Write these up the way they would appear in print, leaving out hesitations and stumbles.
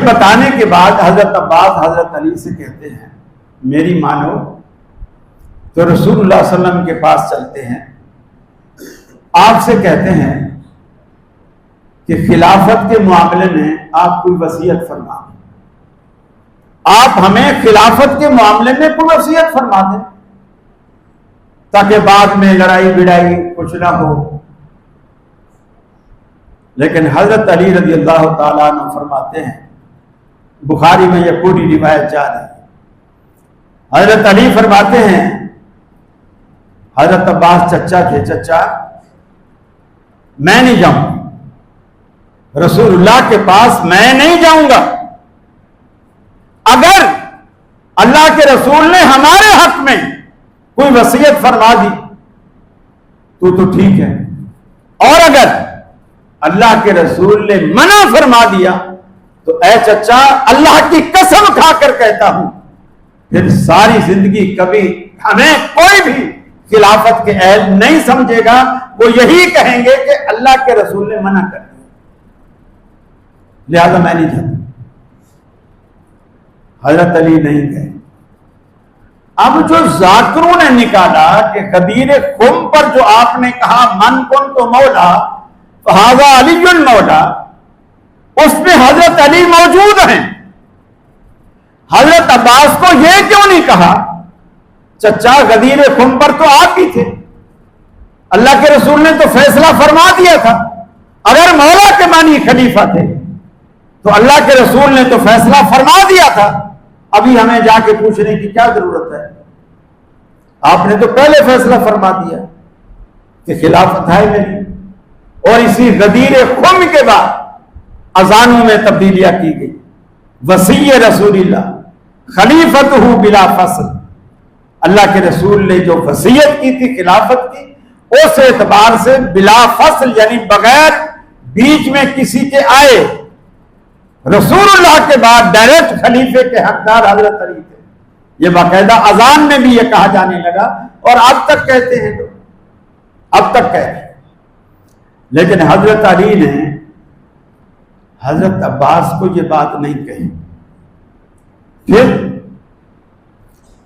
بتانے کے بعد حضرت عباس حضرت علی سے کہتے ہیں میری مانو تو رسول اللہ صلی اللہ علیہ وسلم کے پاس چلتے ہیں، آپ سے کہتے ہیں کہ خلافت کے معاملے میں آپ کوئی وصیت فرما دیں، آپ ہمیں خلافت کے معاملے میں کوئی وصیت فرما دیں تاکہ بعد میں لڑائی بڑائی کچھ نہ ہو۔ لیکن حضرت علی رضی اللہ تعالیٰ عنہ فرماتے ہیں، بخاری میں یہ پوری روایت جا رہی ہے، حضرت علی فرماتے ہیں حضرت عباس چچا تھے، چچا میں نہیں جاؤں رسول اللہ کے پاس، میں نہیں جاؤں گا، اگر اللہ کے رسول نے ہمارے حق میں کوئی وصیت فرما دی تو ٹھیک ہے، اور اگر اللہ کے رسول نے منع فرما دیا تو اے چچا اللہ کی قسم کھا کر کہتا ہوں پھر ساری زندگی کبھی ہمیں کوئی بھی خلافت کے اہل نہیں سمجھے گا، وہ یہی کہیں گے کہ اللہ کے رسول نے منع کر دیا، لہذا میں نہیں جاتا۔ حضرت علی نہیں گئے۔ اب جو ذاکروں نے نکالا کہ غدیر خم پر جو آپ نے کہا من کن تو مولا فہذا علی مولا، اس میں حضرت علی موجود ہیں، حضرت عباس کو یہ کیوں نہیں کہا چچا غدیر خم پر تو آپ ہی تھے، اللہ کے رسول نے تو فیصلہ فرما دیا تھا، اگر مولا کے معنی خلیفہ تھے تو اللہ کے رسول نے تو فیصلہ فرما دیا تھا، ابھی ہمیں جا کے پوچھنے کی کیا ضرورت ہے، آپ نے تو پہلے فیصلہ فرما دیا کہ خلافت ہے میری۔ اور اسی غدیر خم کے بعد اذانوں میں تبدیلیاں کی گئی، وصی رسول اللہ خلیفتہ بلا فصل، اللہ کے رسول نے جو وصیت کی تھی خلافت کی، اس اعتبار سے بلا فصل یعنی بغیر بیچ میں کسی کے آئے، رسول اللہ کے بعد ڈائریکٹ خلیفے کے حقدار حضرت علی تھے۔ یہ باقاعدہ اذان میں بھی یہ کہا جانے لگا اور اب تک کہتے ہیں لوگ، اب تک کہتے ہیں۔ لیکن حضرت علی نے حضرت عباس کو یہ بات نہیں کہی۔ پھر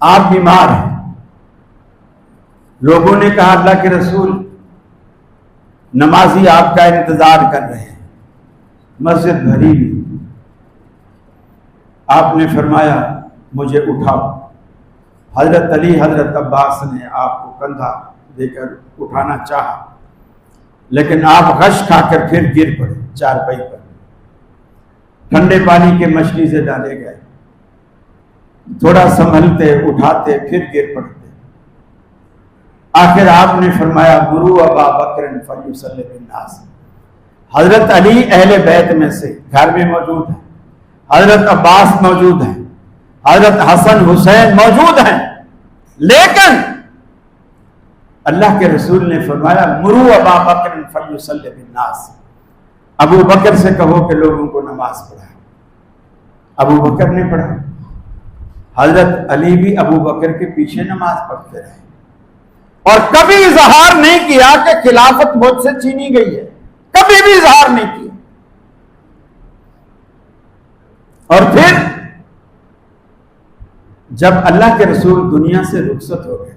آپ بیمار ہیں، لوگوں نے کہا اللہ کے رسول نمازی آپ کا انتظار کر رہے ہیں، مسجد بھری ہوئی، آپ نے فرمایا مجھے اٹھاؤ۔ حضرت علی حضرت عباس نے آپ کو کندھا دے کر اٹھانا چاہا، لیکن آپ غش کھا کر پھر گر پڑے چارپائی پر، ٹھنڈے پانی کے مچھلی سے ڈالے گئے، تھوڑا سنبھلتے اٹھاتے پھر گر پڑتے، آخر آپ نے فرمایا مرو ابا بکر فلیصلی بالناس۔ حضرت علی اہل بیت میں سے گھر میں موجود ہیں، حضرت عباس موجود ہیں، حضرت حسن حسین موجود ہیں، لیکن اللہ کے رسول نے فرمایا مرو ابا بکر فلیصلی بالناس، ابو بکر سے کہو کہ لوگوں کو نماز پڑھائے۔ ابو بکر نے پڑھا، حضرت علی بھی ابو بکر کے پیچھے نماز پڑھتے رہے اور کبھی اظہار نہیں کیا کہ خلافت مجھ سے چھینی گئی ہے، کبھی بھی اظہار نہیں کیا۔ اور پھر جب اللہ کے رسول دنیا سے رخصت ہو گئے،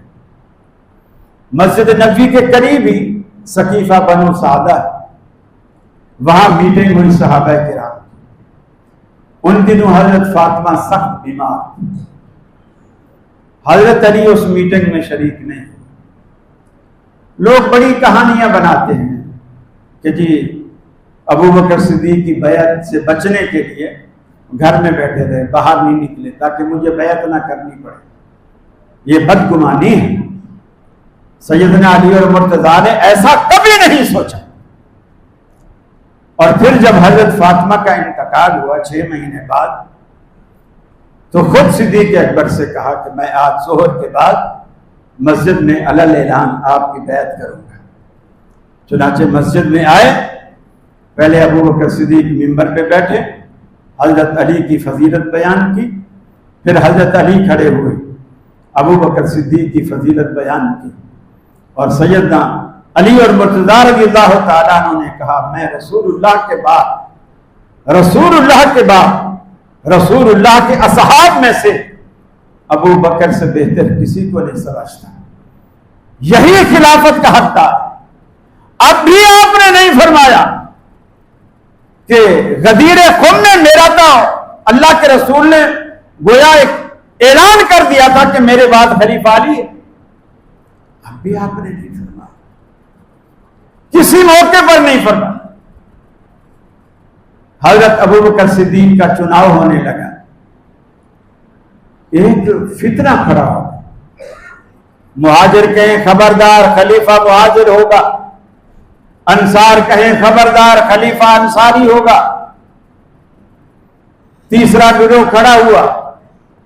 مسجد نبوی کے قریب ہی سقیفہ بنو سعدہ، وہاں میٹنگ ہوئی صحابہ کرام۔ ان دنوں حضرت فاطمہ سخت بیمار، حضرت علی اس میٹنگ میں شریک نہیں۔ لوگ بڑی کہانیاں بناتے ہیں کہ جی ابو بکر صدیق کی بیعت سے بچنے کے لیے گھر میں بیٹھے رہے، باہر نہیں نکلے تاکہ مجھے بیعت نہ کرنی پڑے، یہ بدگمانی ہے۔ سیدنا علی اور مرتضیٰ نے ایسا کبھی نہیں سوچا۔ اور پھر جب حضرت فاطمہ کا انتقال ہوا 6 مہینے بعد، تو خود صدیق اکبر سے کہا کہ میں آج ظہر کے بعد مسجد میں علل اعلان آپ کی بیعت کروں گا۔ چنانچہ مسجد میں آئے، پہلے ابو بکر صدیق ممبر پہ بیٹھے، حضرت علی کی فضیلت بیان کی، پھر حضرت علی کھڑے ہوئے، ابو بکر صدیق کی فضیلت بیان کی، اور سیدنا علی اور مرتضیٰ رضی اللہ تعالیٰ عنہ نے کہا میں رسول اللہ کے بعد رسول اللہ کے اصحاب میں سے ابو بکر سے بہتر کسی کو نہیں سمجھتا. یہی خلافت کا حقدار. اب بھی آپ نے نہیں فرمایا کہ غدیر خم میں میرا تھا. اللہ کے رسول نے گویا ایک اعلان کر دیا تھا کہ میرے بعد خلیفہ علی ہے. اب بھی آپ نے نہیں فرمایا, کسی موقع پر نہیں فرمایا. حضرت ابو بکر صدیق کا چناؤ ہونے لگا. ایک فتنہ کھڑا ہو, مہاجر کہیں خبردار خلیفہ مہاجر ہوگا, انصار کہیں خبردار خلیفہ انصاری ہوگا. تیسرا گروہ کھڑا ہوا,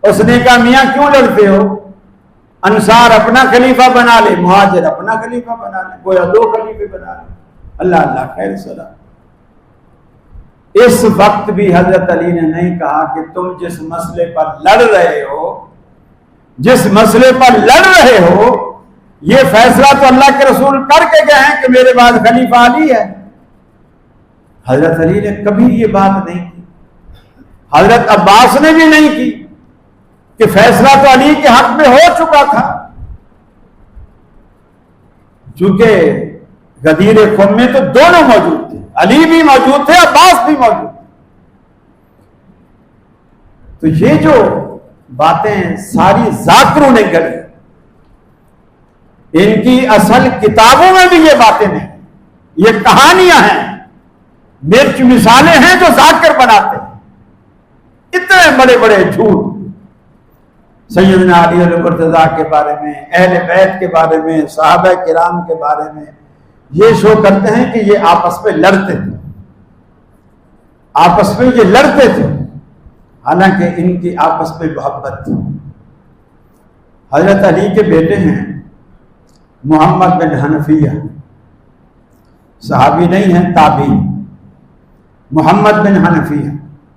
اس نے کہا میاں کیوں لڑتے ہو, انصار اپنا خلیفہ بنا لے, مہاجر اپنا خلیفہ بنا لے, گویا دو خلیفے بنا لے. اللہ اللہ خیر سلام. اس وقت بھی حضرت علی نے نہیں کہا کہ تم جس مسئلے پر لڑ رہے ہو, جس مسئلے پر لڑ رہے ہو, یہ فیصلہ تو اللہ کے رسول کر کے گئے ہیں کہ میرے بعد خلیفہ علی ہے. حضرت علی نے کبھی یہ بات نہیں کی. حضرت عباس نے بھی نہیں کی کہ فیصلہ تو علی کے حق میں ہو چکا تھا. چونکہ غدیر قوم میں تو دونوں موجود تھے, علی بھی موجود تھے, عباس بھی موجود تھے. تو یہ جو باتیں ساری ذاکروں نے گڑھی, ان کی اصل کتابوں میں بھی یہ باتیں نہیں, یہ کہانیاں ہیں, مرچ مثالیں ہیں جو ذاکر بناتے ہیں. اتنے بڑے بڑے جھوٹ سیدنا علی المرتضیٰ کے بارے میں, اہل بیت کے بارے میں, صحابہ کرام کے بارے میں یہ شو کرتے ہیں کہ یہ آپس میں لڑتے تھے, آپس میں یہ لڑتے تھے, حالانکہ ان کی آپس میں محبت تھی. حضرت علی کے بیٹے ہیں محمد بن حنفیہ, صحابی نہیں ہیں, تابعی. محمد بن حنفیہ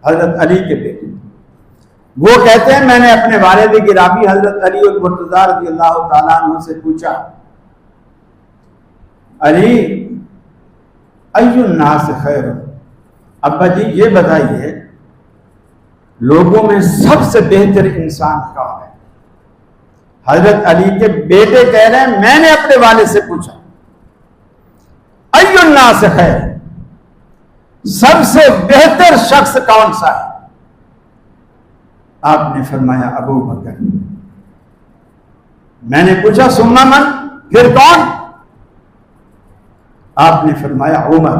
حضرت علی کے بیٹے. وہ کہتے ہیں میں نے اپنے والد گرامی حضرت علی المرتضیٰ رضی اللہ تعالیٰ عنہ سے پوچھا, علی ای الناس خیر, ابا جی یہ بتائیے لوگوں میں سب سے بہتر انسان کون ہے؟ حضرت علی کے بیٹے کہہ رہے ہیں میں نے اپنے والد سے پوچھا ای الناس خیر, سب سے بہتر شخص کون سا ہے؟ آپ نے فرمایا ابو بکر. میں نے پوچھا ثم من, پھر کون؟ آپ نے فرمایا عمر.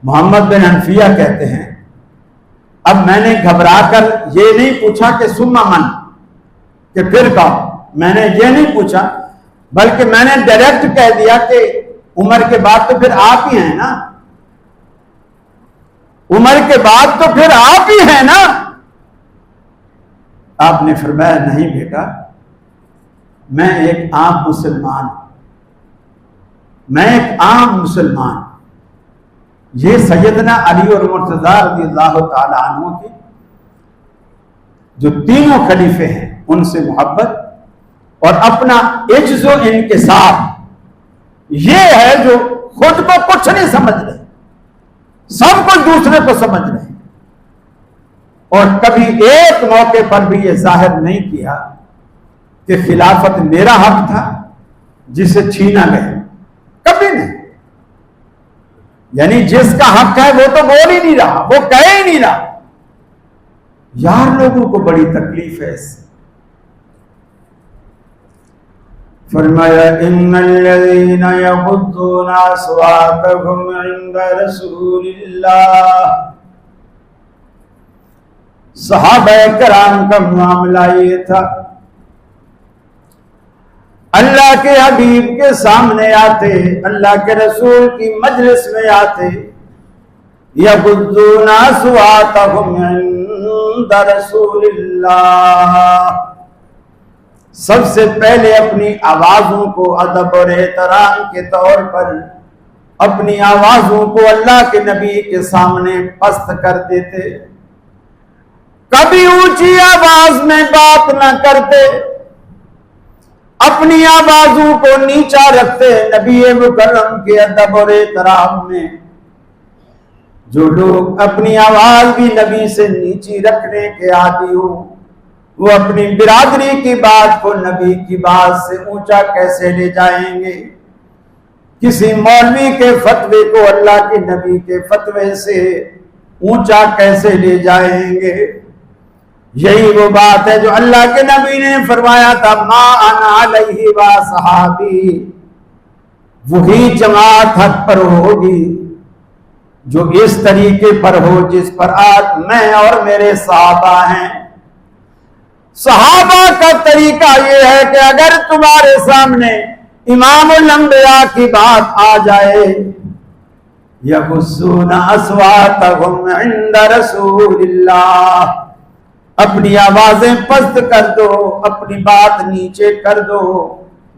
محمد بن حنفیہ کہتے ہیں اب میں نے گھبرا کر یہ نہیں پوچھا کہ ثم من, کہ پھر کون, میں نے یہ نہیں پوچھا, بلکہ میں نے ڈائریکٹ کہہ دیا کہ عمر کے بعد تو پھر آپ ہی ہیں نا, عمر کے بعد تو پھر آپ ہی ہیں نا. آپ نے فرمایا نہیں بیٹا, میں ایک عام مسلمان ہوں, میں ایک عام مسلمان. یہ سیدنا علی اور مرتضیٰ رضی اللہ تعالی عنہ کی جو تینوں خلیفے ہیں ان سے محبت اور اپنا عجز و انکسار, یہ ہے جو خود کو کچھ نہیں سمجھ رہے, سب کچھ دوسرے کو سمجھ رہے ہیں, اور کبھی ایک موقع پر بھی یہ ظاہر نہیں کیا کہ خلافت میرا حق تھا جسے چھینا گیا, کبھی نہیں. یعنی جس کا حق ہے وہ تو بول ہی نہیں رہا, وہ کہہ ہی نہیں رہا. یار لوگوں کو بڑی تکلیف ہے اس سے. فرمایا ان الذين يغضون اصواتهم عند رسول اللہ, صحابہ کرام کا معاملہ یہ تھا, اللہ کے حبیب کے سامنے آتے, اللہ کے رسول کی مجلس میں آتے, یغضون اصواتهم عند رسول اللہ, سب سے پہلے اپنی آوازوں کو ادب اور احترام کے طور پر اپنی آوازوں کو اللہ کے نبی کے سامنے پست کر دیتے, کبھی اونچی آواز میں بات نہ کرتے, اپنی آوازوں کو نیچا رکھتے نبی مکرم کے ادب اور احترام میں. جو لوگ اپنی آواز بھی نبی سے نیچی رکھنے کے عادی ہو، وہ اپنی برادری کی بات کو نبی کی بات سے اونچا کیسے لے جائیں گے؟ کسی مولوی کے فتوے کو اللہ کے نبی کے فتوے سے اونچا کیسے لے جائیں گے؟ یہی وہ بات ہے جو اللہ کے نبی نے فرمایا تھا، ما انا علیہ و صحابی، وہی جماعت حق پر ہوگی جو اس طریقے پر ہو جس پر آج میں اور میرے صحابہ ہیں۔ صحابہ کا طریقہ یہ ہے کہ اگر تمہارے سامنے امام الانبیاء کی بات آ جائے، یبصون اصواتہم عند رسول اللہ، اپنی آوازیں پست کر دو، اپنی بات نیچے کر دو،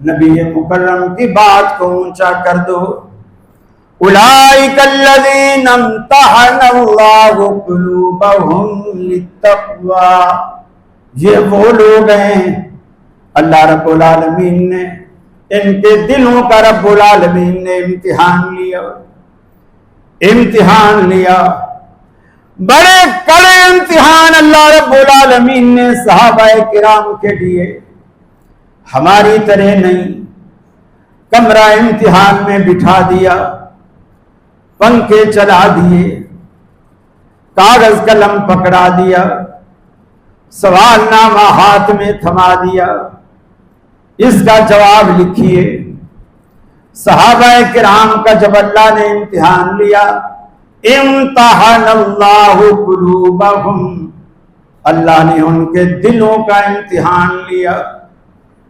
نبی مکرم کی بات کو اونچا کر دو۔ اولئک الذین امتحن اللہ قلوبہم للتقوی، یہ وہ لوگ ہیں اللہ رب العالمین نے ان کے دلوں کا رب العالمین نے امتحان لیا، بڑے کڑے امتحان اللہ رب العالمین نے صحابہ کرام کے لیے، ہماری طرح نہیں۔ کمرہ امتحان میں بٹھا دیا، پنکھے چلا دیے، کاغذ قلم پکڑا دیا، سوال نامہ ہاتھ میں تھما دیا، اس کا جواب لکھیے۔ صحابہ کرام کا جب اللہ نے امتحان لیا، امتحان اللہ قلوبہم، اللہ نے ان کے دلوں کا امتحان لیا۔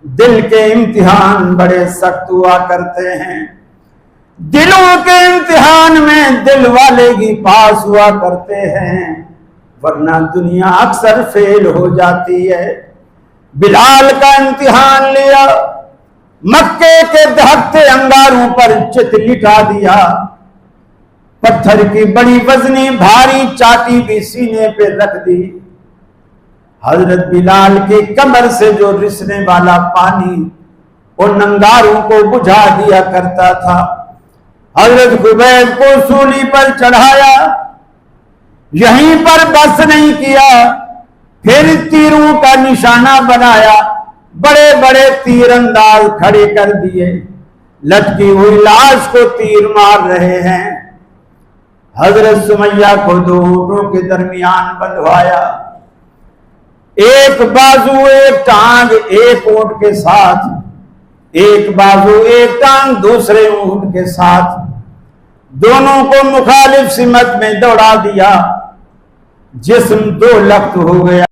دل کے امتحان بڑے سخت ہوا کرتے ہیں، دلوں کے امتحان میں دل والے ہی پاس ہوا کرتے ہیں، ورنہ دنیا اکثر فیل ہو جاتی ہے۔ بلال کا امتحان لیا، مکے کے دہکتے انگاروں پر چت لٹا دیا، پتھر کی بڑی وزنی بھاری چاٹی بھی سینے پہ رکھ دی۔ حضرت بلال کی کمر سے جو رسنے والا پانی ان انگاروں کو بجھا دیا کرتا تھا، حضرت خبیب کو سولی پر چڑھایا، یہیں پر بس نہیں کیا، پھر تیروں کا نشانہ بنایا، بڑے بڑے تیر انداز کھڑے کر دیے، لٹکی ہوئی لاش کو تیر مار رہے ہیں۔ حضرت سمیہ کو دو اونٹوں کے درمیان بندھوایا، ایک بازو ایک ٹانگ ایک اونٹ کے ساتھ، ایک بازو ایک ٹانگ دوسرے اونٹ کے ساتھ، دونوں کو مخالف سمت میں دوڑا دیا، جسم دو لخت ہو گیا۔